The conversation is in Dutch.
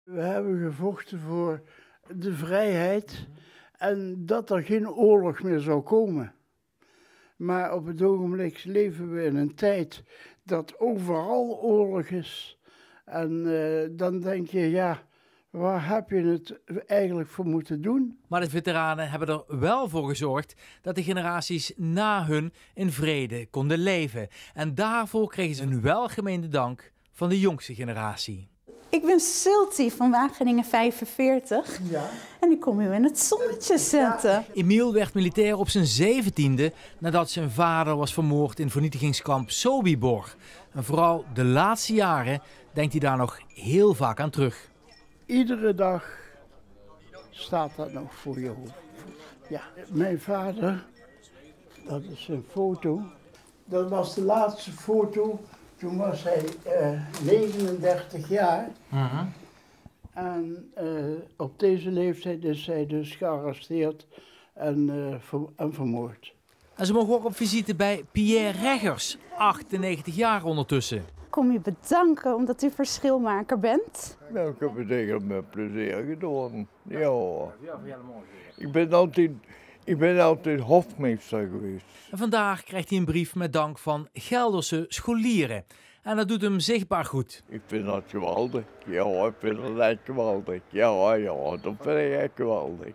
We hebben gevochten voor de vrijheid en dat er geen oorlog meer zou komen. Maar op het ogenblik leven we in een tijd dat overal oorlog is. En dan denk je, ja, waar heb je het eigenlijk voor moeten doen? Maar de veteranen hebben er wel voor gezorgd dat de generaties na hun in vrede konden leven. En daarvoor kregen ze een welgemeende dank van de jongste generatie. Ik ben Silti van Wageningen 45 en ik kom u in het zonnetje zetten. Emiel werd militair op zijn 17e nadat zijn vader was vermoord in vernietigingskamp Sobibor. En vooral de laatste jaren denkt hij daar nog heel vaak aan terug. Iedere dag staat dat nog voor je hoofd. Ja, mijn vader, dat is een foto. Dat was de laatste foto. Toen was hij 39 jaar. En op deze leeftijd is hij dus gearresteerd en vermoord. En ze mogen ook op visite bij Pierre Reggers, 98 jaar ondertussen. Ik kom u bedanken omdat u verschilmaker bent. Nou, ik heb het eigenlijk met plezier gedaan. Ja. Ik ben altijd hofmeester geweest. En vandaag krijgt hij een brief met dank van Gelderse scholieren. En dat doet hem zichtbaar goed. Ik vind dat geweldig. Ja, ik vind dat echt geweldig. Ja, dat vind ik echt geweldig.